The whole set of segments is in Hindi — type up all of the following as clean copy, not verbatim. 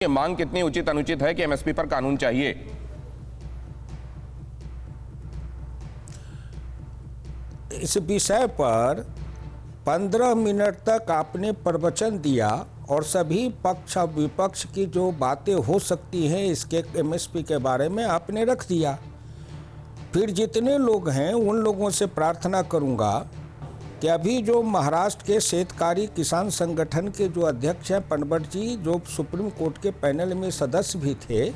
ये मांग कितनी उचित अनुचित है कि एमएसपी पर कानून चाहिए? इस विषय पर 15 मिनट तक आपने प्रवचन दिया और सभी पक्ष और विपक्ष की जो बातें हो सकती हैं इसके एमएसपी के बारे में आपने रख दिया। फिर जितने लोग हैं उन लोगों से प्रार्थना करूंगा कि अभी जो महाराष्ट्र के शेतकारी किसान संगठन के जो अध्यक्ष हैं पनबट जी, जो सुप्रीम कोर्ट के पैनल में सदस्य भी थे,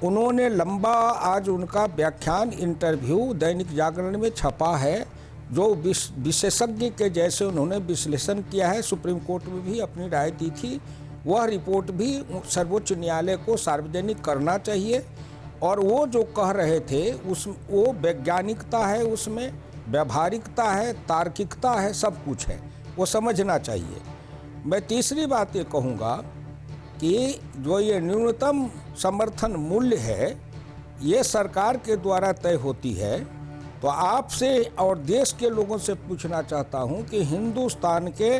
उन्होंने लंबा आज उनका व्याख्यान इंटरव्यू दैनिक जागरण में छपा है, जो विशेषज्ञ के जैसे उन्होंने विश्लेषण किया है। सुप्रीम कोर्ट में भी अपनी राय दी थी। वह रिपोर्ट भी सर्वोच्च न्यायालय को सार्वजनिक करना चाहिए। और वो जो कह रहे थे वो वैज्ञानिकता है, उसमें व्यावहारिकता है, तार्किकता है, सब कुछ है, वो समझना चाहिए। मैं तीसरी बात ये कहूँगा कि जो ये न्यूनतम समर्थन मूल्य है ये सरकार के द्वारा तय होती है। तो आपसे और देश के लोगों से पूछना चाहता हूँ कि हिंदुस्तान के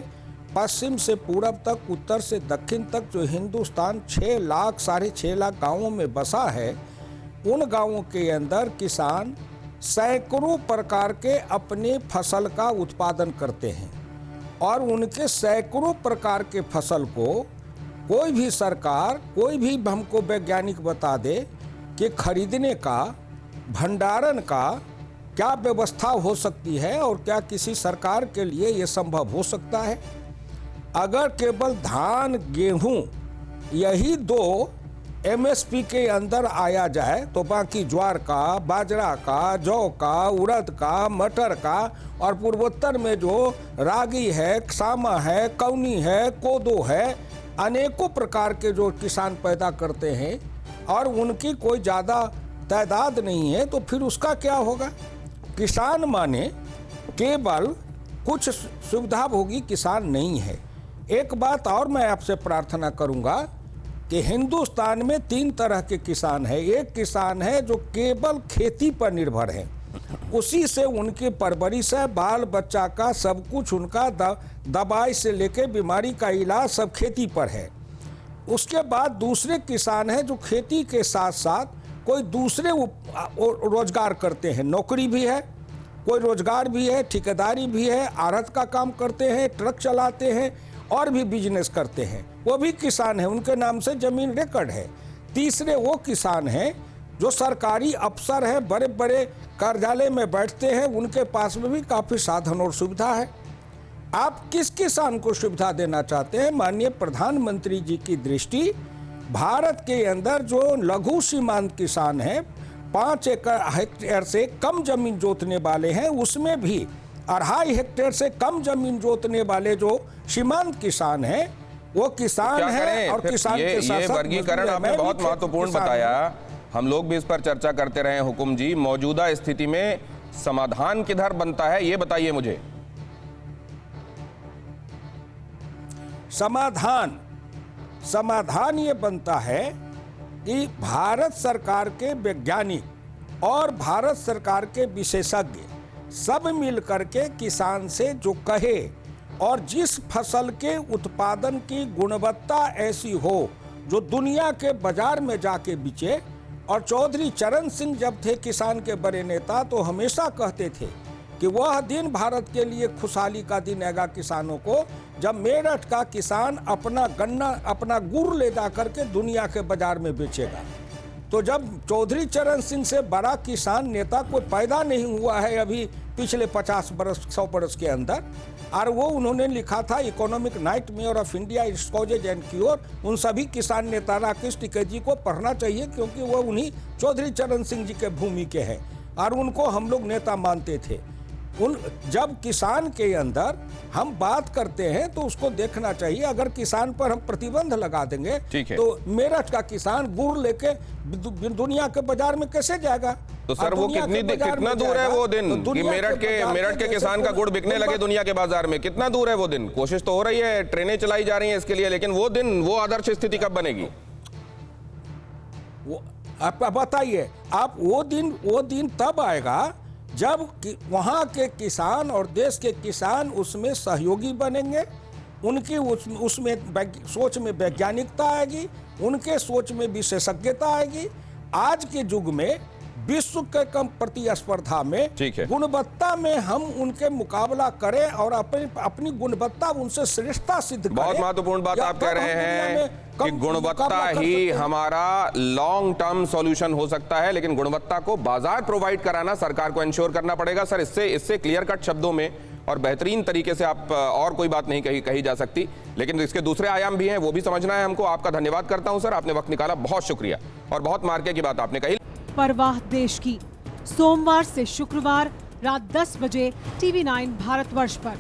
पश्चिम से पूरब तक, उत्तर से दक्षिण तक जो हिंदुस्तान 6 लाख, 6.5 लाख गाँवों में बसा है, उन गाँवों के अंदर किसान सैकड़ों प्रकार के अपने फसल का उत्पादन करते हैं और उनके सैकड़ों प्रकार के फसल को कोई भी सरकार, कोई भी हमको वैज्ञानिक बता दे कि खरीदने का, भंडारण का क्या व्यवस्था हो सकती है और क्या किसी सरकार के लिए ये संभव हो सकता है? अगर केवल धान, गेहूं यही 2 एमएसपी के अंदर आया जाए तो बाकी ज्वार का, बाजरा का, जौ का, उड़द का, मटर का और पूर्वोत्तर में जो रागी है, सामा है, कौनी है, कोदो है, अनेकों प्रकार के जो किसान पैदा करते हैं और उनकी कोई ज़्यादा तादाद नहीं है, तो फिर उसका क्या होगा? किसान माने केवल कुछ सुविधा भोगी किसान नहीं है। एक बात और मैं आपसे प्रार्थना करूंगा कि हिंदुस्तान में 3 तरह के किसान हैं। एक किसान है जो केवल खेती पर निर्भर है, उसी से उनकी परवरिश है, बाल बच्चा का सब कुछ, उनका दवाई से लेके बीमारी का इलाज सब खेती पर है। उसके बाद दूसरे किसान हैं जो खेती के साथ साथ कोई दूसरे रोजगार करते हैं, नौकरी भी है, कोई रोजगार भी है, ठेकेदारी भी है, आढ़त का काम करते हैं, ट्रक चलाते हैं और भी बिजनेस करते हैं, वो भी किसान है, उनके नाम से जमीन रिकॉर्ड है। तीसरे वो किसान हैं जो सरकारी अफसर हैं, बड़े बड़े कार्यालय में बैठते हैं, उनके पास में भी काफ़ी साधन और सुविधा है। आप किस किसान को सुविधा देना चाहते हैं? माननीय प्रधानमंत्री जी की दृष्टि भारत के अंदर जो लघु सीमांत किसान हैं, 5 हेक्टेयर से कम जमीन जोतने वाले हैं, उसमें भी 2.5 हेक्टेयर से कम जमीन जोतने वाले जो सीमांत किसान हैं, वो किसान हैं। और किसान के साथ ये वर्गीकरण आपने बहुत महत्वपूर्ण बताया। हम लोग भी इस पर चर्चा करते रहे। हुकुम जी, मौजूदा स्थिति में समाधान किधर बनता है ये बताइए मुझे। समाधान ये बनता है कि भारत सरकार के वैज्ञानिक और भारत सरकार के विशेषज्ञ सब मिल करके किसान से जो कहे और जिस फसल के उत्पादन की गुणवत्ता ऐसी हो जो दुनिया के बाजार में जाके बिके। और चौधरी चरण सिंह जब थे किसान के बड़े नेता, तो हमेशा कहते थे कि वह दिन भारत के लिए खुशहाली का दिन आएगा किसानों को, जब मेरठ का किसान अपना गन्ना, अपना गुड़ ले जा करके दुनिया के बाजार में बेचेगा। तो जब चौधरी चरण सिंह से बड़ा किसान नेता कोई पैदा नहीं हुआ है अभी पिछले 50 बरस, 100 बरस के अंदर, और वो उन्होंने लिखा था economic nightmare of India, its causes and cure. उन सभी किसान नेता राकेश टिकैत जी को पढ़ना चाहिए, क्योंकि वो उन्हीं चौधरी चरण सिंह जी के भूमि के हैं और उनको हम लोग नेता मानते थे। जब किसान के अंदर हम बात करते हैं तो उसको देखना चाहिए। अगर किसान पर हम प्रतिबंध लगा देंगे तो मेरठ का किसान गुड़ लेके दुनिया के बाजार में कैसे जाएगा? तो सर वो कितना दूर है वो दिन कि मेरठ के किसान का गुड़ बिकने लगे दुनिया के बाजार में? कितना दूर है वो दिन? कोशिश तो हो रही है, ट्रेनें चलाई जा रही हैं इसके लिए, लेकिन वो दिन, वो आदर्श स्थिति कब बनेगी? वो आप बताइए। आप वो दिन तब आएगा जब वहाँ के किसान और देश के किसान उसमें सहयोगी बनेंगे, उनकी उसमें सोच में वैज्ञानिकता आएगी, उनके सोच में विशेषज्ञता आएगी। आज के युग में विश्व के कम प्रतिस्पर्धा में ठीक है। गुणवत्ता में हम उनके मुकाबला करें और अपनी गुणवत्ता उनसे श्रेष्ठता सिद्ध करें। बहुत महत्वपूर्ण बात आप कह रहे हैं कि गुणवत्ता ही हमारा लॉन्ग टर्म सॉल्यूशन हो सकता है, लेकिन गुणवत्ता को बाजार प्रोवाइड कराना सरकार को इंश्योर करना पड़ेगा। सर, इससे क्लियर कट शब्दों में और बेहतरीन तरीके से आप और कोई बात नहीं कही जा सकती, लेकिन इसके दूसरे आयाम भी हैं, वो भी समझना है हमको। आपका धन्यवाद करता हूं सर, आपने वक्त निकाला, बहुत शुक्रिया। और बहुत मार्के की बात आपने कही। परवाह देश की, सोमवार से शुक्रवार रात 10 बजे TV9 भारतवर्ष पर।